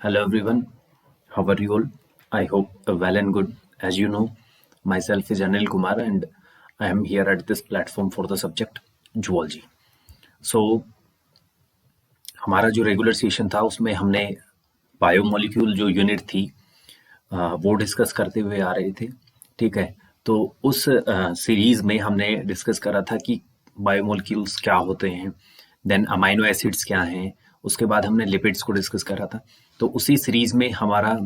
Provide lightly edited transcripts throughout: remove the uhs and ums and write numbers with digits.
Hello everyone, how are you all? I hope well and good. As you know, myself is Anil Kumar and I am here at this platform for the subject zoology. So हमारा जो regular session था उसमें हमने biomolecule जो unit थी वो discuss करते हुए आ रहे थे, ठीक है। तो उस सीरीज में हमने डिस्कस करा था कि बायोमोलिक्यूल्स क्या होते हैं, देन अमाइनो एसिड्स क्या हैं, उसके बाद हमने लिपिड्स को डिस्कस करा था। तो उसी सीरीज में हमारा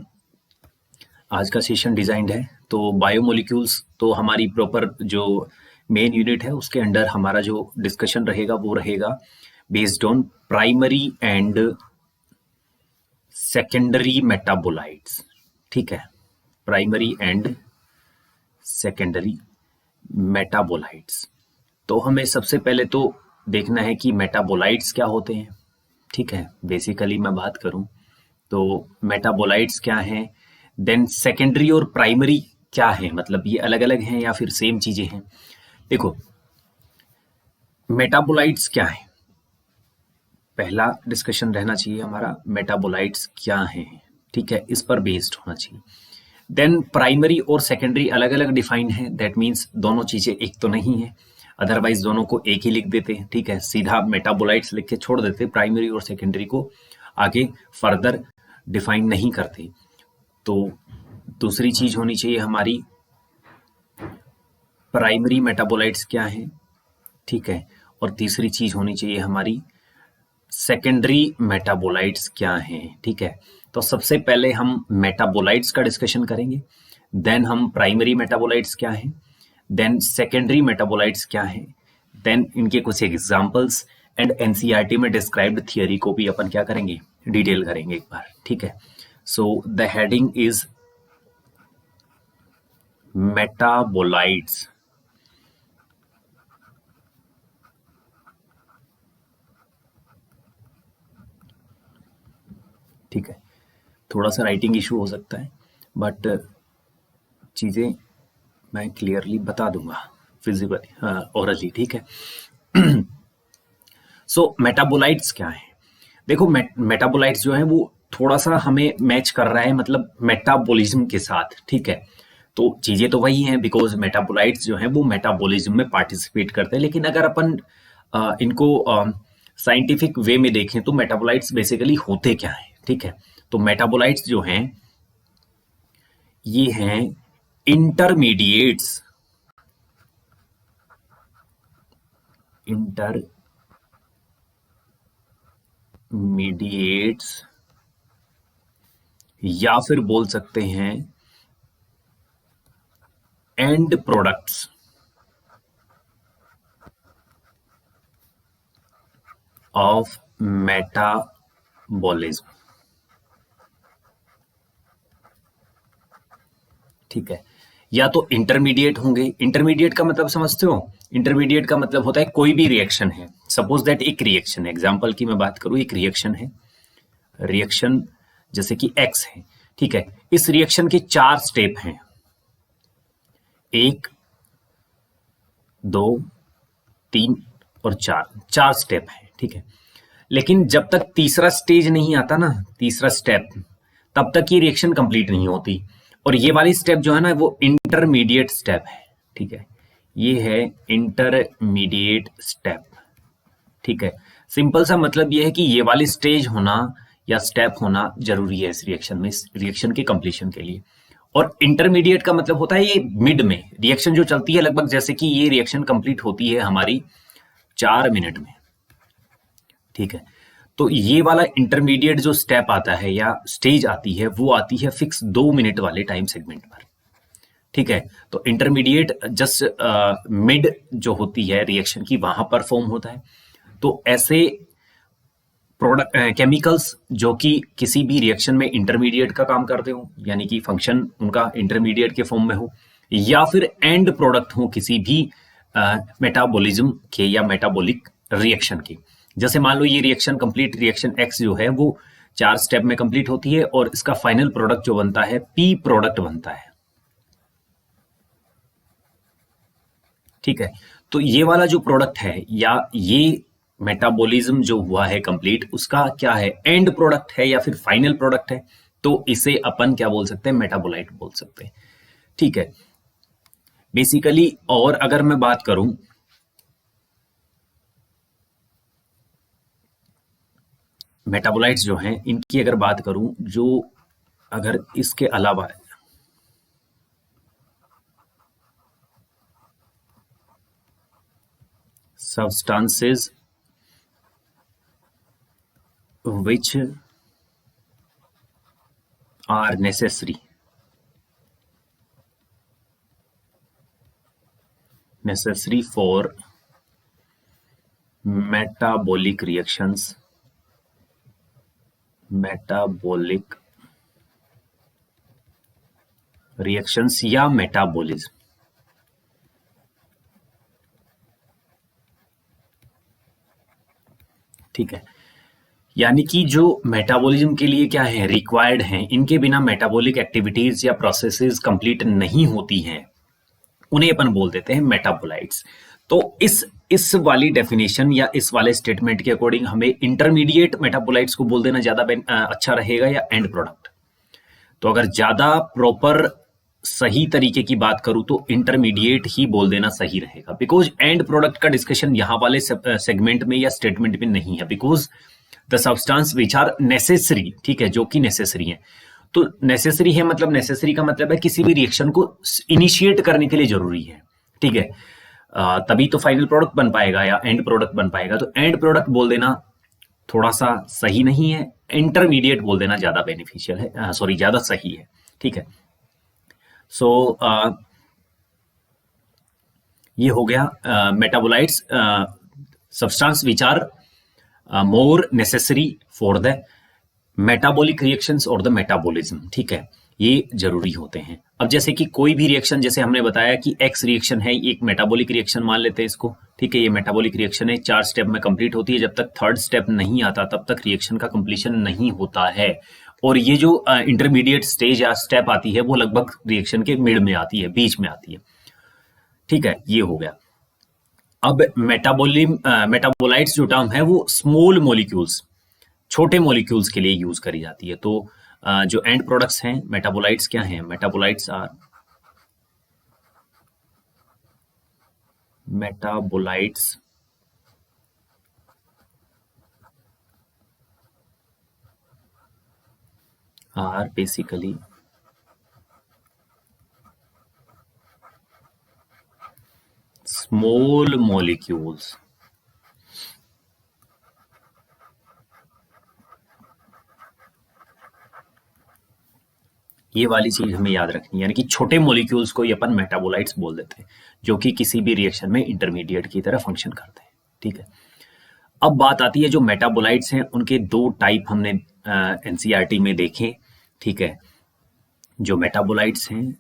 आज का सेशन डिजाइंड है। तो बायोमोलिक्यूल्स तो हमारी प्रॉपर जो मेन यूनिट है उसके अंडर हमारा जो डिस्कशन रहेगा वो रहेगा based on primary and secondary metabolites, ठीक है। Primary and secondary metabolites. तो हमें सबसे पहले तो देखना है कि मेटाबोलाइट्स क्या होते हैं, ठीक है। बेसिकली मैं बात करूं तो मेटाबोलाइट्स क्या हैं, देन सेकेंडरी और प्राइमरी क्या है, मतलब ये अलग अलग हैं या फिर सेम चीजें हैं। देखो मेटाबोलाइट्स क्या है, पहला डिस्कशन रहना चाहिए हमारा मेटाबोलाइट्स क्या हैं, ठीक है, इस पर बेस्ड होना चाहिए। देन प्राइमरी और सेकेंडरी अलग अलग डिफाइंड है, दैट मीन्स दोनों चीजें एक तो नहीं है, अदरवाइज दोनों को एक ही लिख देते हैं, ठीक है। सीधा मेटाबोलाइट्स लिख के छोड़ देते, प्राइमरी और सेकेंडरी को आगे फर्दर डिफाइन नहीं करते। तो दूसरी चीज होनी चाहिए हमारी प्राइमरी मेटाबोलाइट्स क्या है, ठीक है, और तीसरी चीज होनी चाहिए हमारी सेकेंडरी मेटाबोलाइट्स क्या हैं, ठीक है। तो सबसे पहले हम मेटाबोलाइट्स का डिस्कशन करेंगे, देन हम प्राइमरी मेटाबोलाइट्स क्या हैं, देन सेकेंडरी मेटाबोलाइट्स क्या हैं, देन इनके कुछ एग्जांपल्स एंड एनसीईआरटी में डिस्क्राइब्ड थियरी को भी अपन क्या करेंगे, डिटेल करेंगे एक बार, ठीक है। So the heading is metabolites, ठीक है। थोड़ा सा राइटिंग इशू हो सकता है बट चीजें मैं क्लियरली बता दूंगा फिजिबली ओरली, ठीक है। सो मेटाबोलाइट्स क्या है, देखो मेटाबोलाइट्स जो है वो थोड़ा सा हमें मैच कर रहा है, मतलब मेटाबॉलिज्म के साथ, ठीक है। तो चीजें तो वही हैं बिकॉज मेटाबोलाइट्स जो है वो मेटाबॉलिज्म में पार्टिसिपेट करते हैं, लेकिन अगर अपन इनको साइंटिफिक वे में देखें तो मेटाबोलाइट्स बेसिकली होते क्या है, ठीक है। तो मेटाबोलाइट्स जो हैं ये हैं इंटरमीडिएट्स, या फिर बोल सकते हैं एंड प्रोडक्ट्स ऑफ मेटाबॉलिज्म, ठीक है। या तो इंटरमीडिएट होंगे, इंटरमीडिएट का मतलब समझते हो, इंटरमीडिएट का मतलब होता है कोई भी रिएक्शन है, सपोज दैट एक रिएक्शन है, एग्जांपल की मैं बात करूं, एक रिएक्शन है, रिएक्शन जैसे कि एक्स है, ठीक है। इस रिएक्शन के 4 स्टेप हैं, 1 2 3 और 4 स्टेप है, ठीक है। लेकिन जब तक तीसरा स्टेज नहीं आता ना, तीसरा स्टेप, तब तक ये रिएक्शन कंप्लीट नहीं होती। और ये वाली स्टेप जो है ना वो इंटरमीडिएट स्टेप है, ठीक है। ये है इंटरमीडिएट स्टेप, ठीक है। सिंपल सा मतलब ये है कि ये वाली स्टेज होना या स्टेप होना जरूरी है इस रिएक्शन में, इस रिएक्शन के कंप्लीशन के लिए। और इंटरमीडिएट का मतलब होता है ये मिड में रिएक्शन जो चलती है, लगभग जैसे कि ये रिएक्शन कंप्लीट होती है हमारी 4 मिनट में, ठीक है। तो ये वाला इंटरमीडिएट जो स्टेप आता है या स्टेज आती है वो आती है फिक्स 2 मिनट वाले टाइम सेगमेंट पर, ठीक है। तो इंटरमीडिएट जस्ट मिड जो होती है रिएक्शन की वहां परफॉर्म होता है। तो ऐसे प्रोडक्ट केमिकल्स जो कि किसी भी रिएक्शन में इंटरमीडिएट का काम करते हो, यानी कि फंक्शन उनका इंटरमीडिएट के फॉर्म में हो, या फिर एंड प्रोडक्ट हो किसी भी मेटाबॉलिज्म के या मेटाबॉलिक रिएक्शन के। जैसे मान लो ये रिएक्शन कंप्लीट, रिएक्शन एक्स जो है वो 4 स्टेप में कंप्लीट होती है और इसका फाइनल प्रोडक्ट जो बनता है पी प्रोडक्ट बनता है, ठीक है। तो ये वाला जो प्रोडक्ट है या ये मेटाबॉलिज्म जो हुआ है कंप्लीट, उसका क्या है, एंड प्रोडक्ट है या फिर फाइनल प्रोडक्ट है, तो इसे अपन क्या बोल सकते हैं, मेटाबोलाइट बोल सकते हैं। ठीक है, बेसिकली। और अगर मैं बात करूं मेटाबोलाइट्स जो हैं इनकी, अगर बात करूं, जो अगर इसके अलावा substances which are necessary for metabolic reactions या मेटाबॉलिज्म। ठीक है, यानी कि जो मेटाबॉलिज्म के लिए क्या है, रिक्वायर्ड हैं, इनके बिना मेटाबॉलिक एक्टिविटीज या प्रोसेसेस कंप्लीट नहीं होती हैं, उन्हें अपन बोल देते हैं मेटाबोलाइट्स। तो इस वाली डेफिनेशन या इस वाले स्टेटमेंट के अकॉर्डिंग हमें इंटरमीडिएट मेटाबोलाइट्स को बोल देना ज्यादा अच्छा रहेगा या एंड प्रोडक्ट। तो अगर ज्यादा प्रॉपर सही तरीके की बात करूं तो इंटरमीडिएट ही बोल देना सही रहेगा, बिकॉज एंड प्रोडक्ट का डिस्कशन यहां वाले सेगमेंट में या स्टेटमेंट में नहीं है, because the substance which are necessary, ठीक है, जो कि नेसेसरी है। तो नेसेसरी है मतलब, नेसेसरी का मतलब है किसी भी रिएक्शन को इनिशिएट करने के लिए जरूरी है। ठीक है, तभी तो फाइनल प्रोडक्ट बन पाएगा या एंड प्रोडक्ट बन पाएगा। तो एंड प्रोडक्ट बोल देना थोड़ा सा सही नहीं है, इंटरमीडिएट बोल देना ज्यादा बेनिफिशियल है, सॉरी ज्यादा सही है। ठीक है, सो ये हो गया metabolites, substance which are more necessary for the metabolic reactions और द मेटाबॉलिज्म। ठीक है, ये जरूरी होते हैं। अब जैसे कि कोई भी रिएक्शन, जैसे हमने बताया कि एक्स रिएक्शन है, एक मेटाबॉलिक रिएक्शन मान लेते हैं इसको। ठीक है, ये मेटाबॉलिक रिएक्शन है, 4 स्टेप में कंप्लीट होती है। जब तक थर्ड स्टेप नहीं आता तब तक रिएक्शन का कंप्लीशन नहीं होता है। और ये जो इंटरमीडिएट स्टेज या स्टेप आती है वो लगभग रिएक्शन के मिड में आती है, बीच में आती है। ठीक है, ये हो गया। अब मेटाबोलाइट्स जो टर्म है वो स्मॉल मॉलिक्यूल्स, छोटे मॉलिक्यूल्स के लिए यूज करी जाती है। तो जो एंड प्रोडक्ट्स हैं मेटाबोलाइट्स क्या हैं, metabolites are basically small molecules. ये वाली चीज हमें याद रखनी है, यानी कि छोटे मॉलिक्यूल्स को ही अपन मेटाबोलाइट्स बोल देते हैं, जो कि किसी भी रिएक्शन में इंटरमीडिएट की तरह फंक्शन करते हैं। ठीक है, अब बात आती है जो मेटाबोलाइट्स हैं उनके 2 टाइप हमने एनसीईआरटी में देखे। ठीक है, जो मेटाबोलाइट्स हैं,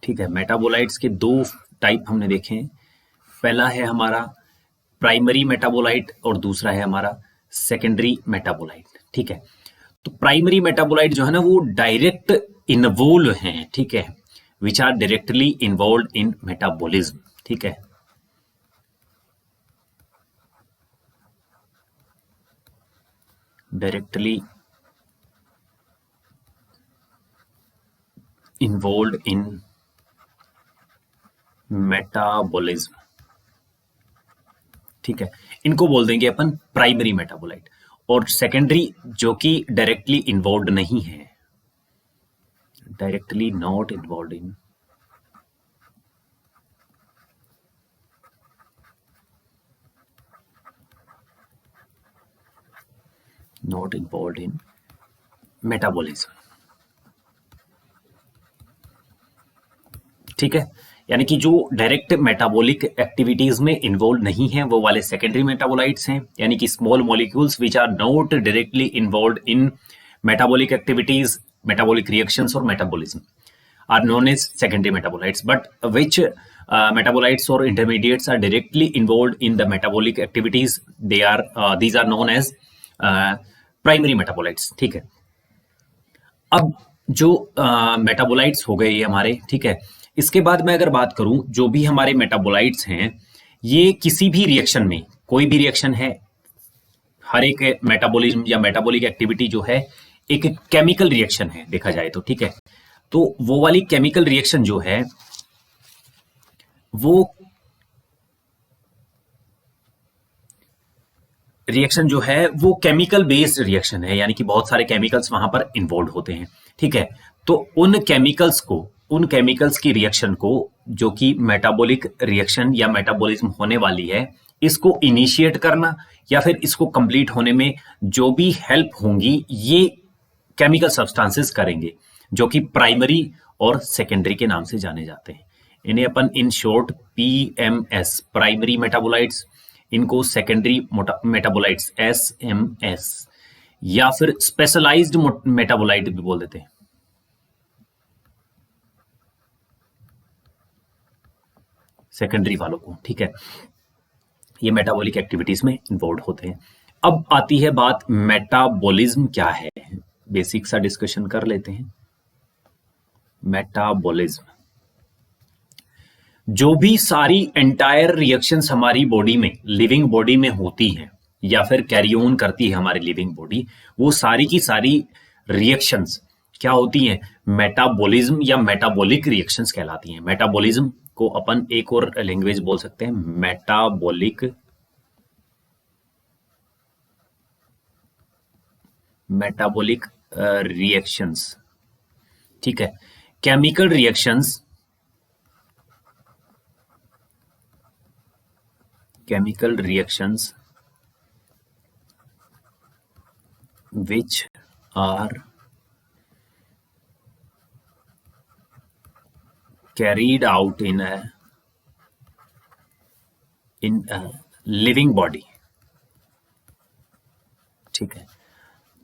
ठीक है, मेटाबोलाइट्स के 2 टाइप हमने देखे। पहला है हमारा प्राइमरी मेटाबोलाइट और दूसरा है हमारा सेकेंडरी मेटाबोलाइट। ठीक है, तो प्राइमरी मेटाबोलाइट जो है ना वो डायरेक्ट इन्वॉल्व हैं। ठीक है, which are directly involve in metabolism. ठीक है, डायरेक्टली इन्वॉल्व इन मेटाबॉलिज्म। ठीक है, इनको बोल देंगे अपन प्राइमरी मेटाबोलाइट। और सेकेंडरी जो कि डायरेक्टली इन्वॉल्व नहीं है, directly not involve in metabolism. ठीक है, यानी कि जो डायरेक्ट मेटाबॉलिक एक्टिविटीज में इन्वॉल्व नहीं है वो वाले सेकेंडरी मेटाबोलाइट्स हैं, यानी कि small molecules which are not directly involve in metabolic activities, metabolic reactions और metabolism are known as secondary metabolites, but which metabolites or intermediates are directly involved in the metabolic activities, these are known as primary metabolites. ठीक है, अब जो metabolites हो गए ये हमारे, ठीक है। इसके बाद मैं अगर बात करूं, जो भी हमारे मेटाबोलाइट्स हैं, ये किसी भी रिएक्शन में, कोई भी रिएक्शन है, हर एक मेटाबॉलिज्म या मेटाबॉलिक एक्टिविटी जो है एक केमिकल रिएक्शन है देखा जाए तो, ठीक है। तो वो वाली केमिकल रिएक्शन जो है वो रिएक्शन जो है वो केमिकल बेस्ड रिएक्शन है, यानी कि बहुत सारे केमिकल्स वहां पर इन्वॉल्व होते हैं, ठीक है। तो उन केमिकल्स की रिएक्शन को, जो कि मेटाबॉलिक रिएक्शन या मेटाबॉलिज्म होने वाली है, इसको इनिशिएट करना या फिर इसको कंप्लीट होने में जो भी हेल्प होंगी, ये केमिकल सब्सटेंसेस करेंगे, जो कि प्राइमरी और सेकेंडरी के नाम से जाने जाते हैं। इन्हें अपन in short PMs, primary metabolites, इनको सेकेंडरी मेटाबोलाइट्स एसएमएस, या फिर स्पेशलाइज्ड मेटाबोलाइट भी बोल देते हैं। सेकेंडरी वालों को, ठीक है। ये मेटाबॉलिक एक्टिविटीज में इन्वॉल्व होते हैं। अब आती है बात मेटाबॉलिज्म क्या है, बेसिक सा डिस्कशन कर लेते हैं। मेटाबॉलिज्म, जो भी सारी एंटायर रिएक्शंस हमारी बॉडी में, लिविंग बॉडी में होती हैं या फिर कैरी ऑन करती है हमारी लिविंग बॉडी, वो सारी की सारी रिएक्शंस क्या होती हैं, मेटाबॉलिज्म या मेटाबॉलिक रिएक्शंस कहलाती हैं। मेटाबॉलिज्म को अपन एक और लैंग्वेज बोल सकते हैं, मेटाबॉलिक रिएक्शंस, ठीक है। Chemical reactions, which are carried out in a living body, ठीक है,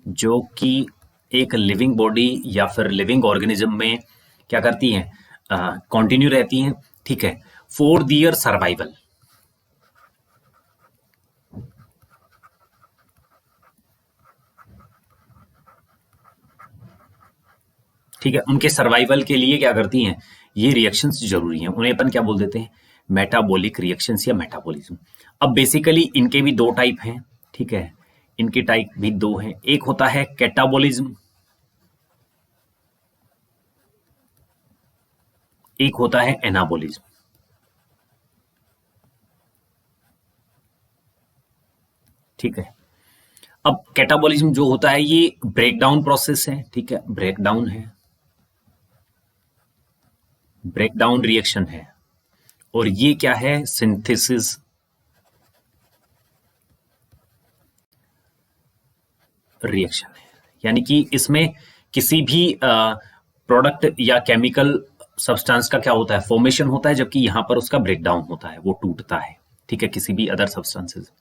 जो कि एक लिविंग बॉडी या फिर लिविंग ऑर्गेनिज्म में क्या करती हैं, कंटिन्यू रहती हैं, ठीक है, फॉर दियर सर्वाइवल, ठीक है। उनके सर्वाइवल के लिए क्या करती हैं, ये रिएक्शंस जरूरी हैं, उन्हें अपन क्या बोल देते हैं, मेटाबॉलिक रिएक्शंस या मेटाबॉलिज्म। अब बेसिकली इनके भी दो टाइप हैं, ठीक है, इनके टाइप भी दो हैं। एक होता है कैटाबॉलिज्म, एक होता है एनाबॉलिज्म, ठीक है। अब कैटाबॉलिज्म जो होता है ये ब्रेकडाउन प्रोसेस है, ठीक है, ब्रेकडाउन रिएक्शन है, और ये क्या है, सिंथेसिस रिएक्शन है, यानी कि इसमें किसी भी प्रोडक्ट या केमिकल सब्सटेंस का क्या होता है, फॉर्मेशन होता है, जबकि यहां पर उसका ब्रेकडाउन होता है, वो टूटता है, ठीक है, किसी भी अदर सब्सटेंसेस।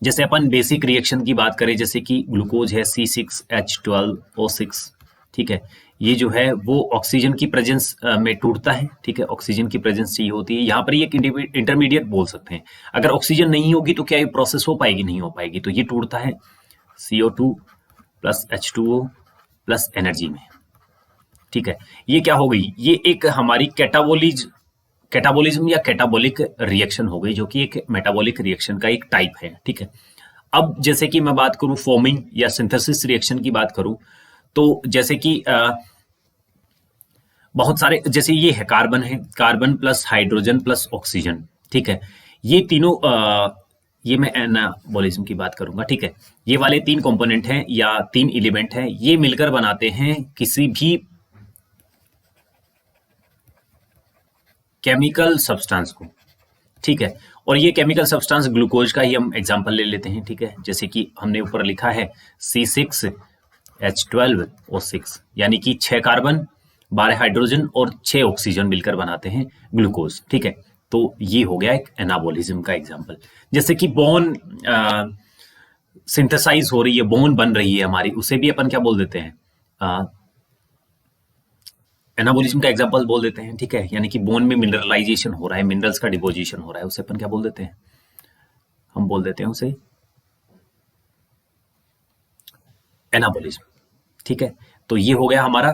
जैसे अपन बेसिक रिएक्शन की बात करें, जैसे कि ग्लूकोज है C6H12O6, ठीक है, ये जो है वो ऑक्सीजन की प्रेजेंस में टूटता है, ठीक है, ऑक्सीजन की प्रेजेंस चाहिए होती है, यहाँ पर ये इंटरमीडिएट बोल सकते हैं। अगर ऑक्सीजन नहीं होगी तो क्या ये प्रोसेस हो पाएगी, नहीं हो पाएगी, तो ये टूटता है CO2 plus H2O plus energy में, ठीक है। ये क्या हो गई, ये एक हमारी कैटाबोलिज्म या कैटाबोलिक रिएक्शन हो गई, जो कि एक मेटाबॉलिक रिएक्शन का एक टाइप है, ठीक है। अब जैसे कि मैं बात करूं फॉर्मिंग या सिंथेसिस रिएक्शन की बात करूं, तो जैसे कि बहुत सारे, जैसे ये है carbon plus hydrogen plus oxygen, ठीक है, ये तीनों ये मैं एनाबॉलिज्म की बात करूंगा, ठीक है। ये वाले तीन कंपोनेंट हैं या तीन एलिमेंट हैं, ये मिलकर बनाते हैं किसी भी केमिकल सब्सटेंस को, ठीक है। और ये केमिकल सब्सटेंस ग्लूकोज का ही हम एग्जांपल ले लेते हैं, ठीक है। जैसे कि हमने ऊपर लिखा है C6H12O6, यानी कि 6 कार्बन 12 हाइड्रोजन और 6 ऑक्सीजन मिलकर बनाते हैं ग्लूकोज, ठीक है। तो ये हो गया एक एनाबॉलिज्म का एग्जांपल। जैसे कि बोन सिंथेसाइज हो रही है, बोन बन रही है हमारी, उसे भी अपन क्या बोल देते हैं, एनाबॉलिज्म का एग्जांपल बोल देते हैं, ठीक है। यानी कि बोन में मिनरलाइजेशन हो रहा है, मिनरल्स का डिपोजिशन हो रहा है, उसे अपन क्या बोल देते हैं, हम बोल देते हैं उसे एनाबॉलिज्म, ठीक है। तो ये हो गया हमारा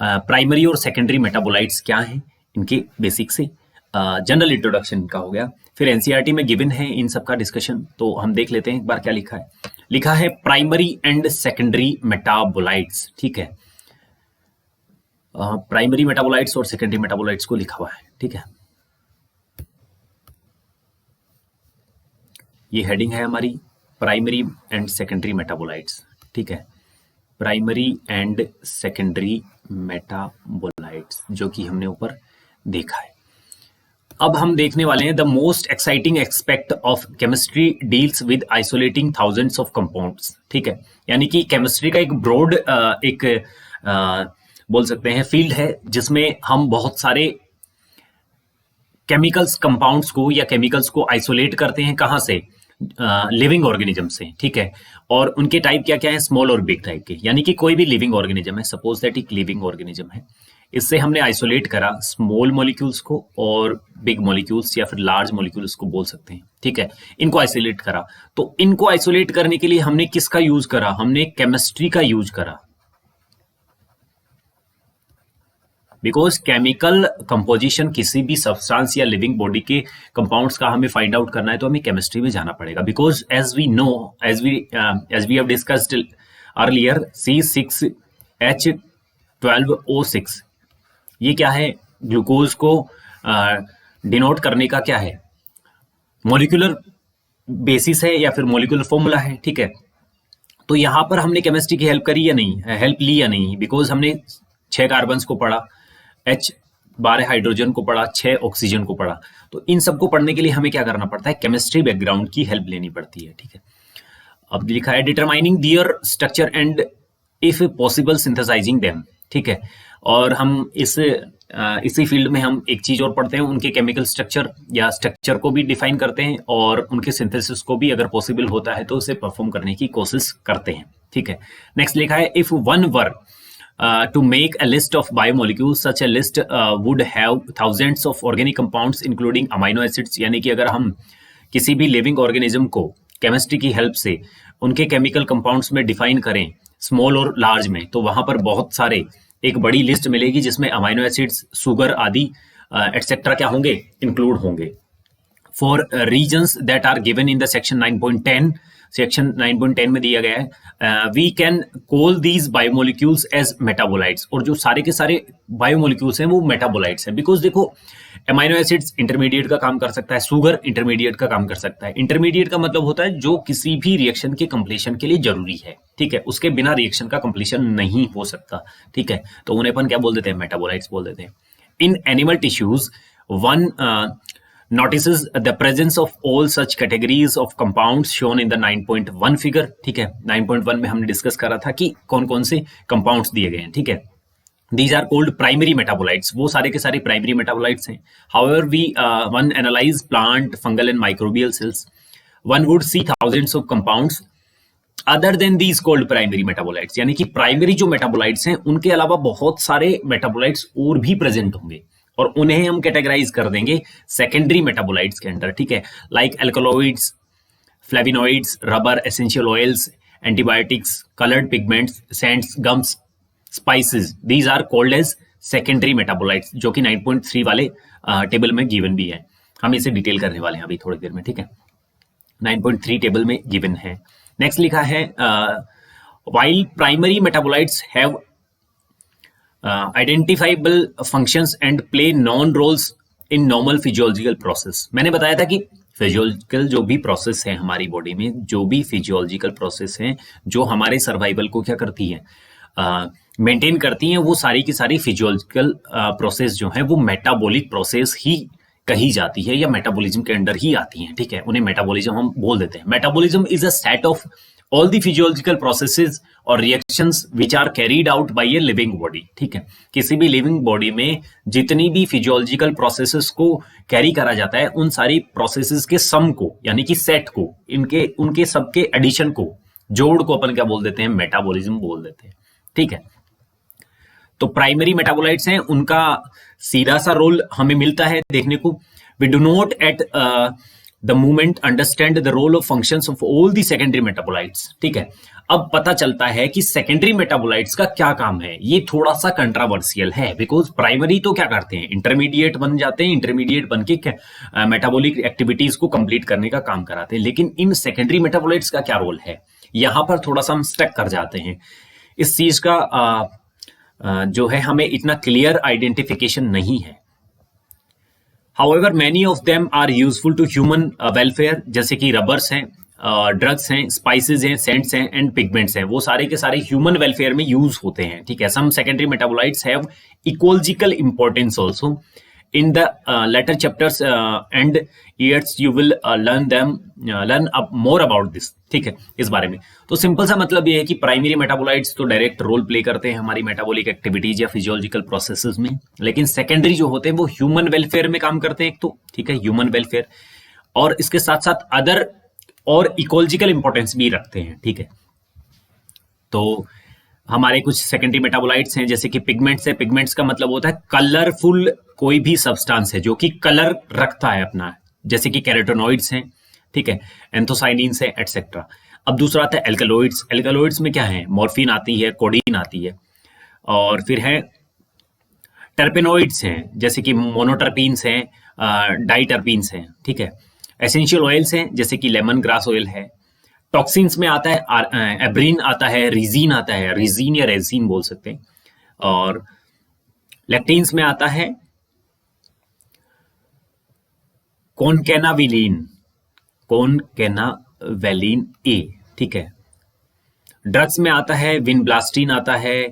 प्राइमरी और सेकेंडरी मेटाबोलाइट्स क्या हैं, इनके बेसिक से जनरल इंट्रोडक्शन इनका हो गया। फिर एनसीईआरटी में गिवन है इन सब का डिस्कशन, तो हम देख लेते हैं एक बार क्या लिखा है। लिखा है प्राइमरी एंड सेकेंडरी मेटाबोलाइट्स, ठीक है। प्राइमरी मेटाबोलाइट्स और सेकेंडरी मेटाबोलाइट्स को लिखा हुआ है, ठीक है। ये हेडिंग है हमारी प्राइमरी एंड सेकेंडरी मेटाबोलाइट्स, ठीक है। प्राइमरी एंड सेकेंडरी मेटाबोलाइट्स जो कि हमने ऊपर देखा है। अब हम देखने वाले हैं the most exciting aspect of chemistry deals with isolating thousands of compounds, ठीक है। यानी कि केमिस्ट्री का एक ब्रॉड बोल सकते हैं फील्ड है जिसमें हम बहुत सारे केमिकल्स कंपाउंड्स को या केमिकल्स को आइसोलेट करते हैं। कहाँ से? लिविंग ऑर्गेनिज्म से, ठीक है। और उनके टाइप क्या क्या है? स्मॉल और बिग टाइप के। यानी कि कोई भी लिविंग ऑर्गेनिज्म है, सपोज दैट एक लिविंग ऑर्गेनिज्म है, इससे हमने आइसोलेट करा स्मॉल मॉलिक्यूल्स को और बिग मॉलिक्यूल्स या फिर लार्ज मॉलिक्यूल्स को बोल सकते हैं, ठीक है। इनको आइसोलेट करा, तो इनको आइसोलेट करने के लिए हमने किसका यूज करा? हमने केमिस्ट्री का यूज करा, बिकॉज केमिकल कंपोजिशन किसी भी सब्सटेंस या लिविंग बॉडी के कंपाउंड्स का हमें फाइंड आउट करना है तो हमें केमिस्ट्री में जाना पड़ेगा। Because as we know, as we have discussed earlier, C6H12O6 ये क्या है? ग्लूकोज को डिनोट करने का क्या है? मॉलिक्यूलर बेसिस है या फिर मॉलिक्यूलर फॉर्मूला है, ठीक है। तो यहां पर हमने केमिस्ट्री की हेल्प करी या नहीं, हेल्प ली या नहीं? बिकॉज हमने 6 कार्बन्स को पढ़ा, H12 हाइड्रोजन को पढ़ा, 6 ऑक्सीजन को पढ़ा। तो इन सबको पढ़ने के लिए हमें क्या करना पड़ता है? केमिस्ट्री बैकग्राउंड की हेल्प लेनी पड़ती है, ठीक है। अब लिखा है determining their structure and if possible synthesising them, ठीक है। और हम इसी फील्ड में हम एक चीज और पढ़ते हैं, उनके केमिकल स्ट्रक्चर या स्ट्रक्चर को भी डिफाइन करते हैं और उनके सिंथेसिस को भी अगर पॉसिबल होता है तो उसे परफॉर्म करने की कोशिश करते हैं, ठीक है। नेक्स्ट लिखा है if one were to make a list of biomolecules, such a list would have thousands of organic compounds including amino acids। यानी कि अगर हम किसी भी लिविंग ऑर्गेनिज्म को केमिस्ट्री की हेल्प से उनके केमिकल कंपाउंड्स में डिफाइन करें स्मॉल और लार्ज में, तो वहां पर बहुत सारे एक बड़ी लिस्ट मिलेगी जिसमें अमाइनो एसिड्स, शुगर आदि एटसेट्रा क्या होंगे? इंक्लूड होंगे। For reasons that are given in the section 9.10, section 9.10 में दिया गया है, we can call these biomolecules as metabolites. और जो सारे के सारे बायोमोलिक्यूल्स हैं वो मेटाबोलाइट्स हैं। बिकॉज देखो, एमाइनो एसिड्स इंटरमीडिएट का काम कर सकता है, शुगर इंटरमीडिएट का काम कर सकता है। इंटरमीडिएट का मतलब होता है जो किसी भी रिएक्शन के कंप्लीशन के लिए जरूरी है, ठीक है। उसके बिना रिएक्शन का कंप्लीशन नहीं हो सकता, ठीक है। तो उन्हें अपन क्या बोल देते हैं? मेटाबोलाइट्स बोल देते हैं। In animal tissues one notices the presence of all such categories of compounds shown in the 9.1 figure, ठीक है। 9.1 में हमने डिस्कस करा था कि कौन कौन से कंपाउंड्स दिए गए हैं, ठीक है। These are called primary metabolites, वो सारे के सारे प्राइमरी मेटाबोलाइट्स हैं। However, one analyze plant, fungal and microbial cells, one would see thousands of compounds other than these called primary metabolites। यानी कि प्राइमरी जो मेटाबोलाइट्स हैं उनके अलावा बहुत सारे मेटाबोलाइट्स और भी प्रेजेंट होंगे और उन्हें हम कैटेगराइज कर देंगे सेकेंडरी मेटाबोलाइट्स के अंदर, ठीक है। Like alkaloids, flavonoids, rubber, essential oils, antibiotics, coloured pigments, scents, gums, spices, these are called as secondary metabolites, जो कि 9.3 वाले टेबल में गिवन भी है। हम इसे डिटेल करने वाले हैं अभी थोड़ी देर में, ठीक है। 9.3 टेबल में गिवन है। नेक्स्ट लिखा है while primary metabolites have identifiable functions and play non roles in normal physiological process। मैंने बताया था कि फिजियोलॉजिकल जो भी प्रोसेस है हमारी बॉडी में, जो भी फिजियोलॉजिकल प्रोसेस हैं जो हमारे सर्वाइवल को क्या करती है? मेंटेन करती हैं, वो सारी की सारी फिजियोलॉजिकल प्रोसेस जो है वो मेटाबॉलिक प्रोसेस ही कही जाती है या मेटाबॉलिज्म के अंडर ही आती हैं, ठीक है। उन्हें मेटाबॉलिज्म हम बोल देते हैं। Metabolism is a set of all the physiological processes और reactions which are carried out by a living body, ठीक है। किसी भी लिविंग बॉडी में जितनी भी फिजियोलॉजिकल प्रोसेसेस को कैरी करा जाता है उन सारी प्रोसेसेस के सम को यानी कि सेट को, उनके सबके एडिशन को, जोड़ को अपन क्या बोल देते हैं? मेटाबॉलिज्म बोल देते हैं, ठीक है। तो प्राइमरी मेटाबोलाइट्स हैं, उनका सीधा सा रोल हमें मिलता है देखने को। We do not at the movement understand the role of functions of all the secondary metabolites, ठीक है। अब पता चलता है कि सेकेंडरी मेटाबोलाइट्स का क्या काम है। ये थोड़ा सा कंट्रावर्शियल है, बिकॉज प्राइमरी तो क्या करते हैं, इंटरमीडिएट बन जाते हैं, इंटरमीडिएट बन के मेटाबॉलिक एक्टिविटीज को कंप्लीट करने का काम कराते हैं। लेकिन इन सेकेंडरी मेटाबोलाइट्स का क्या रोल है, यहां पर थोड़ा सा हम स्टक कर जाते हैं। इस चीज का जो है हमें इतना क्लियर आइडेंटिफिकेशन नहीं है। However, many of them are useful to human welfare, जैसे कि रबर्स हैं, ड्रग्स हैं, स्पाइसेस हैं, सेंट्स हैं एंड पिगमेंट्स हैं, वो सारे के सारे ह्यूमन वेलफेयर में यूज होते हैं। ठीक है, some secondary metabolites have ecological importance also. In the later chapters and years you will learn more about this. ठीक है, इस बारे में तो सिंपल सा मतलब ये है कि प्राइमरी मेटाबोलाइट्स तो डायरेक्ट रोल प्ले करते हैं हमारी मेटाबॉलिक एक्टिविटीज या फिजियोलॉजिकल प्रोसेसेस में, लेकिन सेकेंडरी जो होते हैं वो ह्यूमन वेलफेयर में काम करते हैं। एक तो ठीक है ह्यूमन वेलफेयर, और इसके साथ साथ अदर और इकोलॉजिकल इंपॉर्टेंस भी रखते हैं। ठीक है, तो हमारे कुछ सेकेंडरी मेटाबोलाइट्स हैं जैसे कि पिगमेंट्स है। पिगमेंट्स का मतलब होता है कलरफुल कोई भी सब्सटेंस है जो कि कलर रखता है अपना, जैसे कि कैरोटेनॉइड्स हैं, ठीक है, एंथोसाइनिन्स है, एटसेट्रा। अब दूसरा आता है एल्कलॉइड्स। एल्कलॉइड्स में क्या है, मॉर्फिन आती है, कोडीन आती है, और फिर है टर्पेनॉइड्स हैं जैसे कि मोनोटर्पीन्स हैं, डाइटर्पीन्स हैं। ठीक है, एसेंशियल ऑयल्स हैं जैसे कि लेमन ग्रास ऑयल है। टॉक्सिन्स में आता है एब्रीन आता है, रिजीन आता है, रिजीन या रेजिन बोल सकते हैं, और लेक्टिन्स में आता है कॉनकेनाविलीन, कॉनकेनावेलिन ए। ठीक है, ड्रग्स में आता है विनब्लास्टिन आता है,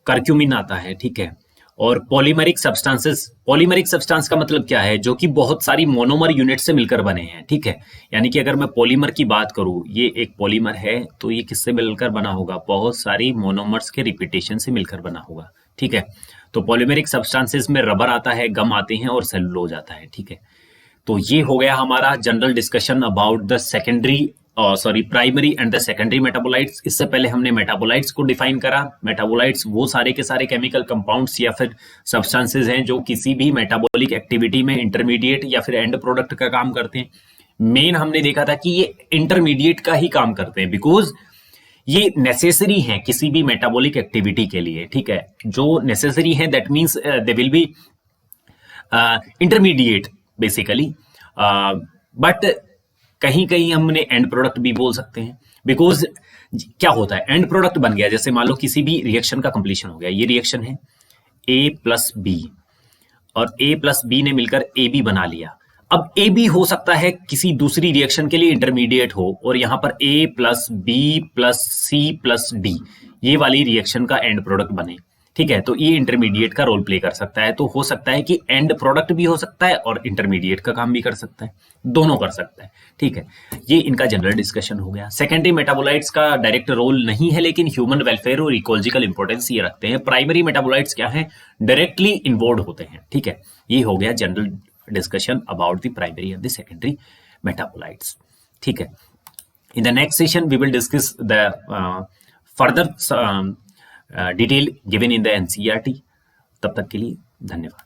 कर्क्यूमिन आता है। ठीक है, और पॉलीमरिक सब्सटेंसेस। पॉलीमरिक सब्सटेंस का मतलब क्या है, जो कि बहुत सारी मोनोमर यूनिट से मिलकर बने हैं। ठीक है, यानी कि अगर मैं पॉलीमर की बात करूं, ये एक पॉलीमर है तो ये किससे मिलकर बना होगा, बहुत सारी मोनोमर्स के रिपीटेशन से मिलकर बना होगा। ठीक है, तो पॉलीमरिक सब्सटेंसेस में रबर आता है, गम आते हैं और सेलुलोज आता है। ठीक है, तो ये हो गया हमारा general discussion about the secondary primary and the secondary metabolites. इससे पहले हमने मेटाबोलाइट्स को डिफाइन करा। मेटाबोलाइट्स वो सारे के सारे केमिकल कंपाउंड्स या फिर सब्सटेंसेस हैं जो किसी भी मेटाबॉलिक एक्टिविटी में इंटरमीडिएट या फिर एंड प्रोडक्ट का काम करते हैं। मेन हमने देखा था कि ये इंटरमीडिएट का ही काम करते हैं, बिकॉज ये नेसेसरी है किसी भी मेटाबॉलिक एक्टिविटी के लिए। ठीक है, जो नेसेसरी है that means they will be intermediate basically, but कहीं कहीं हमने एंड प्रोडक्ट भी बोल सकते हैं, बिकॉज क्या होता है, एंड प्रोडक्ट बन गया, जैसे मान लो किसी भी रिएक्शन का कंप्लीशन हो गया, ये रिएक्शन है ए प्लस बी, और ए प्लस बी ने मिलकर ए बी बना लिया। अब ए बी हो सकता है किसी दूसरी रिएक्शन के लिए इंटरमीडिएट हो, और यहां पर a plus b plus c plus d ये वाली रिएक्शन का एंड प्रोडक्ट बने। ठीक है, तो ये इंटरमीडिएट का रोल प्ले कर सकता है। तो हो सकता है कि एंड प्रोडक्ट भी हो सकता है और इंटरमीडिएट का काम भी कर सकता है, दोनों कर सकता है। ठीक है, ये इनका जनरल डिस्कशन हो गया। सेकेंडरी मेटाबोलाइट्स का डायरेक्ट रोल नहीं है, लेकिन ह्यूमन वेलफेयर और इकोलॉजिकल इंपॉर्टेंस ये रखते हैं। प्राइमरी मेटाबोलाइट्स क्या है, डायरेक्टली इन्वॉल्व होते हैं। ठीक है, ये हो गया general discussion about the primary and the secondary metabolites. ठीक है, in the next session we will discuss the further detail given in the NCERT. तब तक के लिए धन्यवाद।